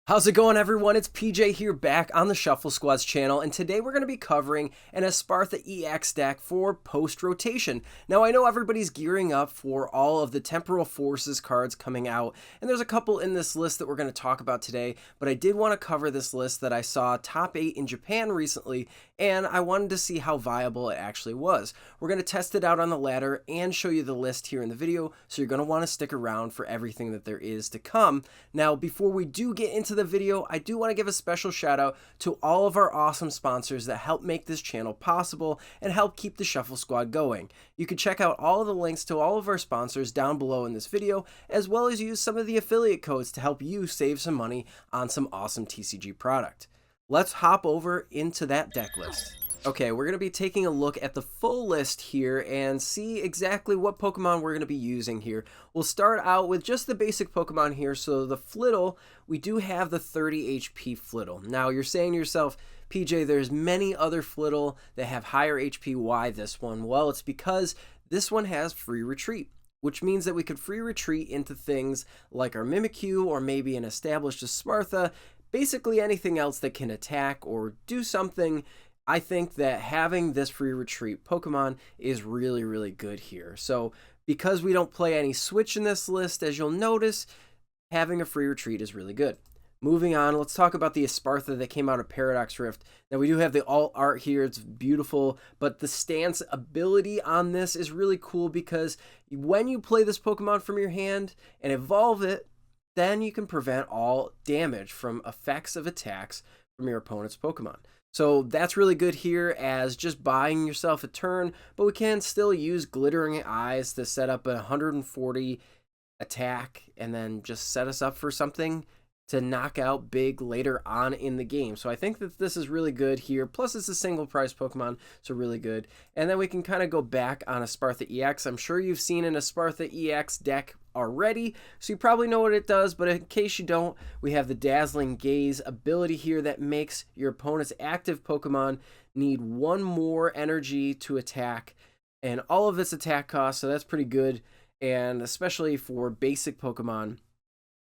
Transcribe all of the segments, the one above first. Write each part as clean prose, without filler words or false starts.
How's it going, everyone? It's PJ here, back on the Shuffle Squads channel, and today we're going to be covering an Espathra EX deck for post-rotation. Now, I know everybody's gearing up for all of the Temporal Forces cards coming out, and there's a couple in this list that we're going to talk about today, but I did want to cover this list that I saw top 8 in Japan recently, and I wanted to see how viable it actually was. We're going to test it out on the ladder and show you the list here in the video, so you're going to want to stick around for everything that there is to come. Now, before we do get into the video, I do want to give a special shout out to all of our awesome sponsors that help make this channel possible and help keep the Shuffle Squad going. You can check out all of the links to all of our sponsors down below in this video, as well as use some of the affiliate codes to help you save some money on some awesome TCG product. Let's hop over into that deck list. Okay, we're going to be taking a look at the full list here and see exactly what Pokemon we're going to be using here. We'll start out with just the basic Pokemon here. So the Flittle, we do have the 30 HP Flittle. Now you're saying to yourself, PJ, there's many other Flittle that have higher HP. Why this one? Well, it's because this one has free retreat, which means that we could free retreat into things like our Mimikyu or maybe an established Espathra, basically anything else that can attack or do something. I think that having this free retreat Pokemon is really, really good here. So because we don't play any switch in this list, as you'll notice, having a free retreat is really good. Moving on, let's talk about the Espathra that came out of Paradox Rift. Now, we do have the alt art here. It's beautiful, but the stance ability on this is really cool because when you play this Pokemon from your hand and evolve it, then you can prevent all damage from effects of attacks from your opponent's Pokemon. So that's really good here as just buying yourself a turn, but we can still use Glittering Eyes to set up a 140 attack and then just set us up for something to knock out big later on in the game. So I think that this is really good here. Plus it's a single price Pokemon, so really good. And then we can kind of go back on Espathra EX. I'm sure you've seen an Espathra EX deck already, so you probably know what it does, but in case you don't, we have the Dazzling Gaze ability here that makes your opponent's active Pokemon need 1 more energy to attack, and all of its attack costs, so that's pretty good, and especially for basic Pokemon,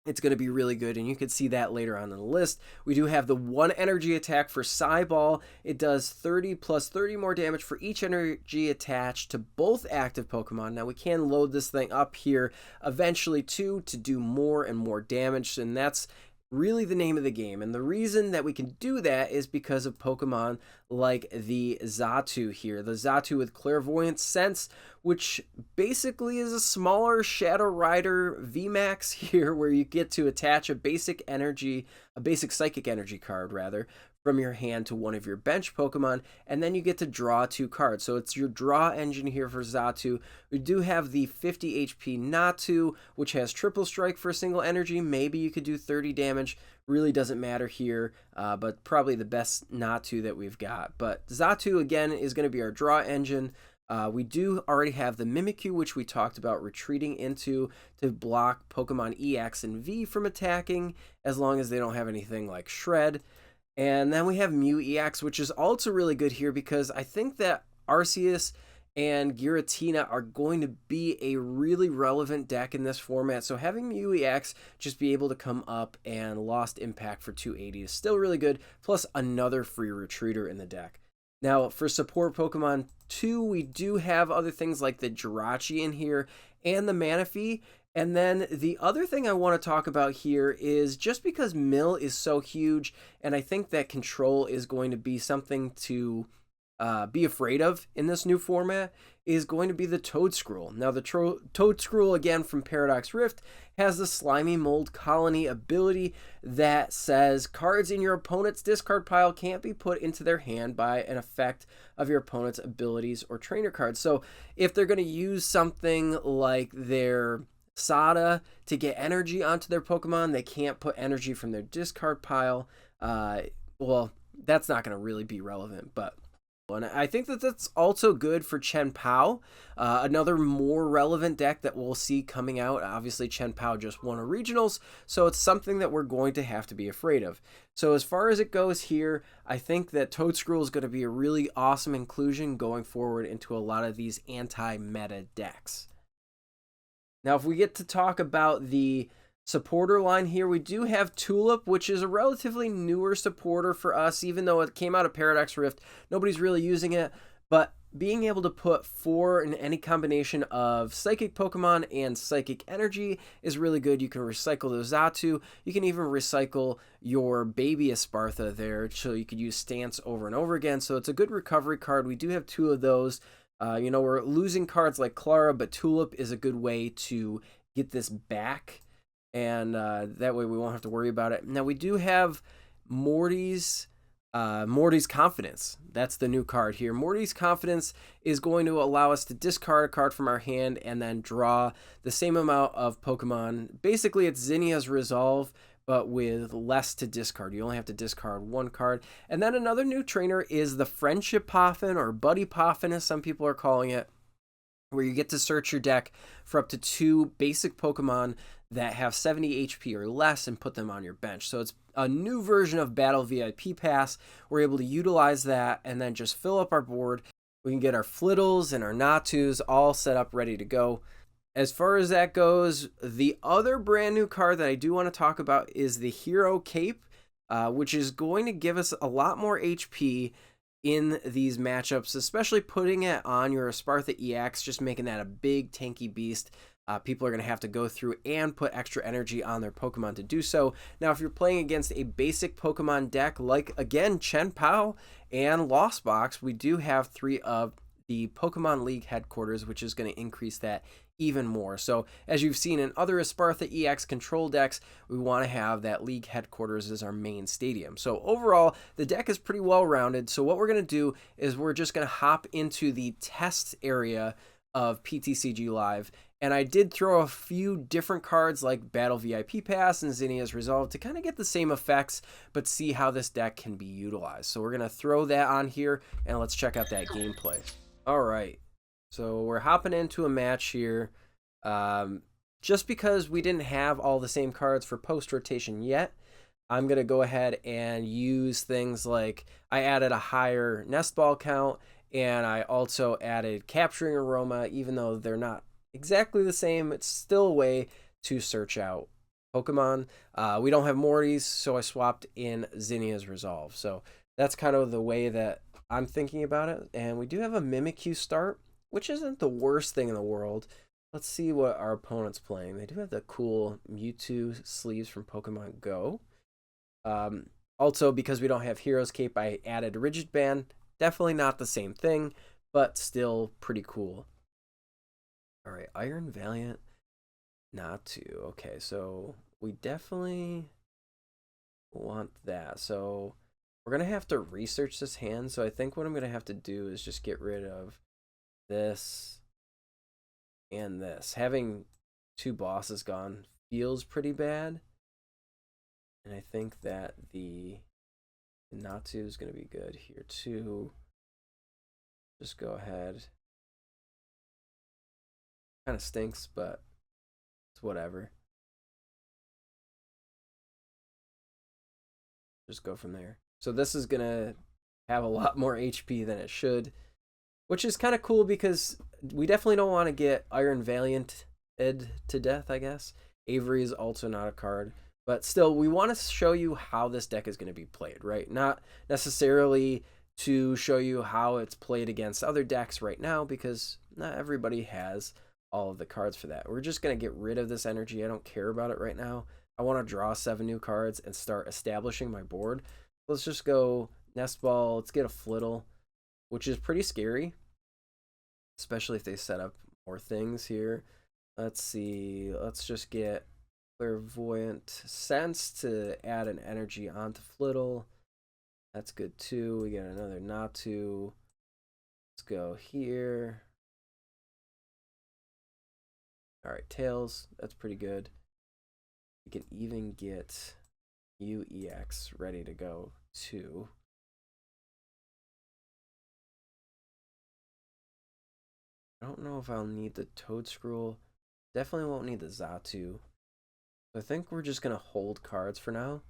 it's going to be really good, and you can see that later on in the list. We do have the 1 energy attack for Psyball. It does 30 plus 30 more damage for each energy attached to both active Pokemon. Now, we can load this thing up here eventually, too, to do more and more damage, and that's really the name of the game. And the reason that we can do that is because of Pokemon like the Xatu here. The Xatu with Clairvoyant Sense, which basically is a smaller Shadow Rider VMAX here, where you get to attach a basic psychic energy card rather, from your hand to one of your bench Pokemon, and then you get to draw 2 cards. So it's your draw engine here for Xatu. We do have the 50 HP Natu, which has triple strike for a single energy. Maybe you could do 30 damage. Really doesn't matter here, but probably the best Natu that we've got. But Xatu, again, is going to be our draw engine. We do already have the Mimikyu, which we talked about retreating into to block Pokemon EX and V from attacking, as long as they don't have anything like Shred. And then we have Mew EX, which is also really good here because I think that Arceus and Giratina are going to be a really relevant deck in this format. So having Mew EX just be able to come up and Lost Impact for 280 is still really good, plus another free retreater in the deck. Now, for support Pokemon 2, we do have other things like the Jirachi in here and the Manaphy. And then the other thing I want to talk about here is just because Mill is so huge, and I think that Control is going to be something to be afraid of in this new format, is going to be the Toedscruel. Now, the Toedscruel, again, from Paradox Rift, has the Slimy Mold Colony ability that says cards in your opponent's discard pile can't be put into their hand by an effect of your opponent's abilities or trainer cards. So if they're going to use something like their Sada to get energy onto their Pokemon, they can't put energy from their discard pile. Well, that's not going to really be relevant, but and I think that that's also good for Chien-Pao, another more relevant deck that we'll see coming out. Obviously, Chien-Pao just won a regionals, so it's something that we're going to have to be afraid of. So as far as it goes here, I think that Toedscruel is going to be a really awesome inclusion going forward into a lot of these anti-meta decks. Now, if we get to talk about the supporter line here, we do have Tulip, which is a relatively newer supporter for us, even though it came out of Paradox Rift. Nobody's really using it, but being able to put 4 in any combination of Psychic Pokemon and Psychic Energy is really good. You can recycle the Xatu. You can even recycle your baby Espathra there, so you could use Stance over and over again. So it's a good recovery card. We do have 2 of those. You know, we're losing cards like Clara, but Tulip is a good way to get this back, and that way we won't have to worry about it. Now we do have Morty's Confidence. That's the new card here. Morty's Confidence is going to allow us to discard a card from our hand and then draw the same amount of Pokemon. Basically, it's Zinnia's Resolve, but with less to discard. You only have to discard 1 card. And then another new trainer is the Friendship Poffin, or Buddy Poffin as some people are calling it, where you get to search your deck for up to 2 basic Pokemon that have 70 HP or less and put them on your bench. So it's a new version of Battle VIP Pass. We're able to utilize that and then just fill up our board. We can get our Flittles and our Natus all set up, ready to go. As far as that goes, the other brand new card that I do want to talk about is the Hero Cape, which is going to give us a lot more HP in these matchups, especially putting it on your Espathra EX, just making that a big tanky beast. People are going to have to go through and put extra energy on their Pokemon to do so. Now, if you're playing against a basic Pokemon deck like, again, Pal and Lost Box, we do have 3 of the Pokemon League headquarters, which is going to increase that even more. So as you've seen in other Espathra EX control decks, we want to have that League headquarters as our main stadium. So overall, the deck is pretty well rounded. So what we're going to do is we're just going to hop into the test area of PTCG Live. And I did throw a few different cards like Battle VIP Pass and Zinnia's Resolve to kind of get the same effects, but see how this deck can be utilized. So we're going to throw that on here, and let's check out that gameplay. All right, so we're hopping into a match here. Just because we didn't have all the same cards for post-rotation yet, I'm going to go ahead and use things like I added a higher Nest Ball count, and I also added Capturing Aroma. Even though they're not exactly the same, it's still a way to search out Pokemon. We don't have Morty's, so I swapped in Zinnia's Resolve. So that's kind of the way that I'm thinking about it. And we do have a Mimikyu start, which isn't the worst thing in the world. Let's see what our opponent's playing. They do have the cool Mewtwo sleeves from Pokemon Go. Also, because we don't have Hero's Cape, I added Rigid Band. Definitely not the same thing, but still pretty cool. All right, Iron Valiant, Natu. Okay, so we definitely want that. So we're going to have to research this hand. So I think what I'm going to have to do is just get rid of this and this. Having 2 bosses gone feels pretty bad. And I think that the Natu is going to be good here too. Just go ahead. Kind of stinks, but it's whatever. Just go from there. So this is going to have a lot more HP than it should, which is kind of cool because we definitely don't want to get Iron Valiant Ed to death, I guess. Avery is also not a card, but still we want to show you how this deck is going to be played, right? Not necessarily to show you how it's played against other decks right now, because not everybody has all of the cards for that. We're just going to get rid of this energy. I don't care about it right now. I want to draw 7 new cards and start establishing my board. Let's just go Nest Ball. Let's get a Flittle, which is pretty scary, especially if they set up more things here. Let's see. Let's just get Clairvoyant Sense to add an energy onto Flittle. That's good too. We get another Natu. Let's go here. All right, Tails. That's pretty good. We can even get UEX ready to go too. I don't know if I'll need the Toedscruel. Definitely won't need the Xatu. I think we're just going to hold cards for now.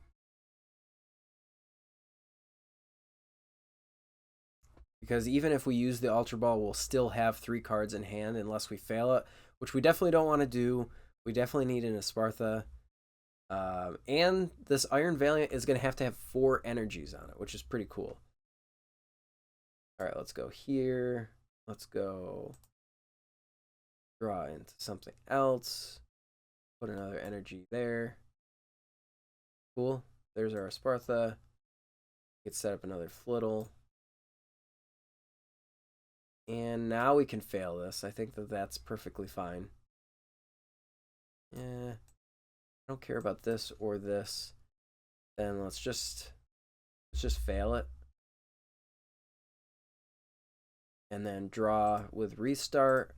Because even if we use the Ultra Ball, we'll still have 3 cards in hand unless we fail it, which we definitely don't want to do. We definitely need an Espathra. And this Iron Valiant is going to have 4 energies on it, which is pretty cool. All right, let's go here. Let's go draw into something else. Put another energy there. Cool. There's our Espathra. We can set up another Flittle. And now we can fail this. I think that that's perfectly fine. Yeah. I don't care about this or this. Then let's just fail it. And then draw with restart.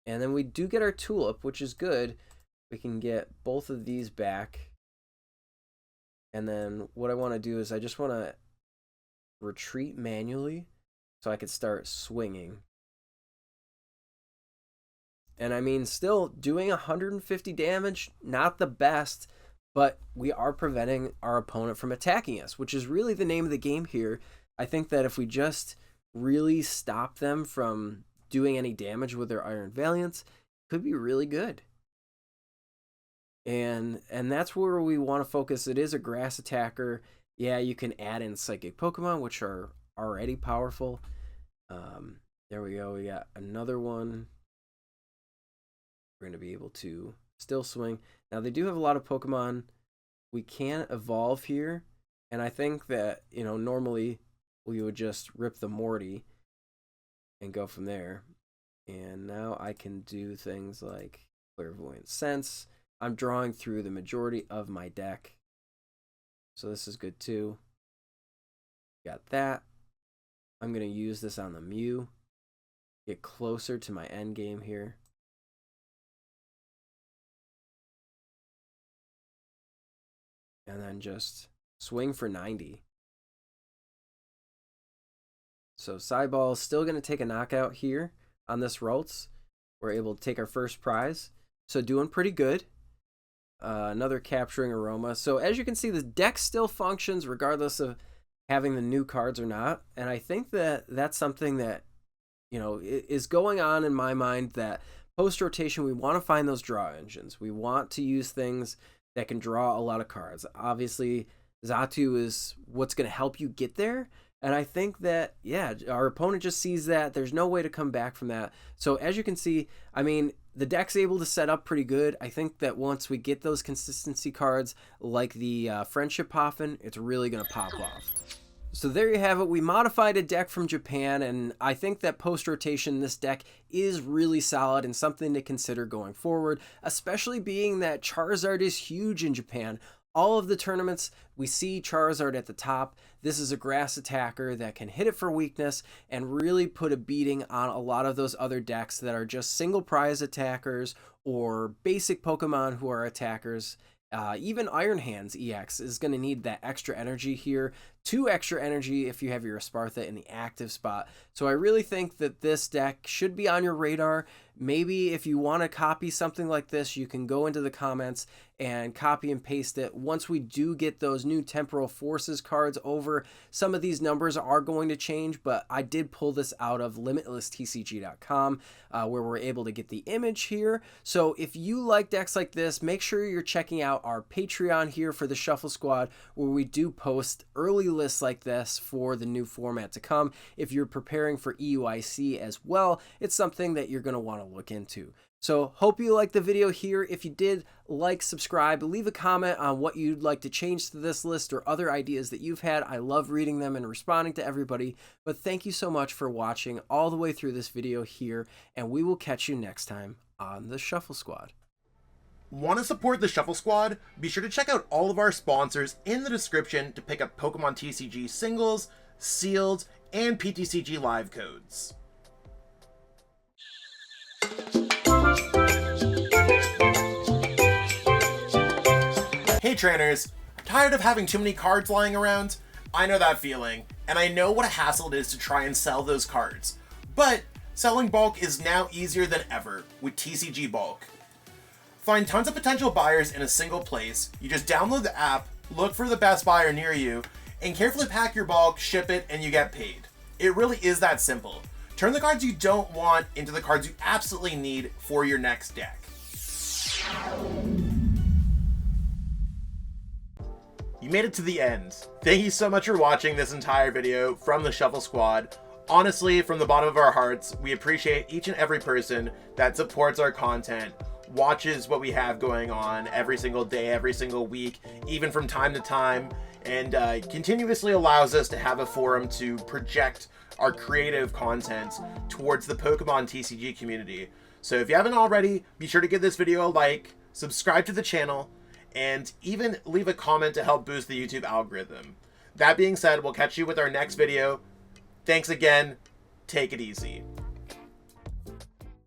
And then we do get our Tulip, which is good. We can get both of these back. And then what I want to do is I just want to retreat manually so I could start swinging. And I mean, still doing 150 damage, not the best, but we are preventing our opponent from attacking us, which is really the name of the game here. I think that if we just really stop them from doing any damage with their Iron Valiants, it could be really good. And that's where we want to focus. It is a grass attacker. Yeah, you can add in psychic Pokemon, which are already powerful. There we go. We got another one. We're going to be able to still swing. Now, they do have a lot of Pokemon. We can evolve here. And I think that, you know, normally we would just rip the Morty and go from there. And now I can do things like Clairvoyant Sense. I'm drawing through the majority of my deck. So this is good too. Got that. I'm going to use this on the Mew. Get closer to my end game here. And then just swing for 90. So Sideball is still going to take a knockout here on this Ralts. We're able to take our first prize. So doing pretty good. Another Capturing Aroma. So as you can see, the deck still functions regardless of having the new cards or not. And I think that that's something that, you know, is going on in my mind, that post-rotation, we want to find those draw engines. We want to use things that can draw a lot of cards. Obviously, Xatu is what's going to help you get there. And I think that, yeah, our opponent just sees that. There's no way to come back from that. So as you can see, I mean, the deck's able to set up pretty good. I think that once we get those consistency cards like the Friendship Poffin, it's really going to pop off. So there you have it. We modified a deck from Japan, and I think that post-rotation, this deck is really solid and something to consider going forward, especially being that Charizard is huge in Japan. All of the tournaments, we see Charizard at the top. This is a grass attacker that can hit it for weakness and really put a beating on a lot of those other decks that are just single prize attackers or basic Pokemon who are attackers. Even Iron Hands EX is going to need that extra energy here. 2 extra energy if you have your Espathra in the active spot. So I really think that this deck should be on your radar. Maybe if you want to copy something like this, you can go into the comments and copy and paste it. Once we do get those new Temporal Forces cards over, some of these numbers are going to change, but I did pull this out of limitlesstcg.com where we're able to get the image here. So if you like decks like this, make sure you're checking out our Patreon here for the Shuffle Squad, where we do post early lists like this for the new format to come. If you're preparing for EUIC as well, it's something that you're going to want to look into. So hope you liked the video here. If you did, like, subscribe, leave a comment on what you'd like to change to this list or other ideas that you've had. I love reading them and responding to everybody. But thank you so much for watching all the way through this video here, and we will catch you next time on the Shuffle Squad. Want to support the Shuffle Squad? Be sure to check out all of our sponsors in the description to pick up Pokemon TCG singles, sealed, and PTCG live codes. Hey trainers, tired of having too many cards lying around? I know that feeling, and I know what a hassle it is to try and sell those cards. But selling bulk is now easier than ever with TCG Bulk. Find tons of potential buyers in a single place. You just download the app, look for the best buyer near you, and carefully pack your bulk, ship it, and you get paid. It really is that simple. Turn the cards you don't want into the cards you absolutely need for your next deck. You made it to the end. Thank you so much for watching this entire video from the Shuffle Squad. Honestly, from the bottom of our hearts, we appreciate each and every person that supports our content, watches what we have going on every single day, every single week, even from time to time, and continuously allows us to have a forum to project our creative content towards the Pokemon TCG community. So if you haven't already, be sure to give this video a like, subscribe to the channel, and even leave a comment to help boost the YouTube algorithm. That being said, we'll catch you with our next video. Thanks again. Take it easy.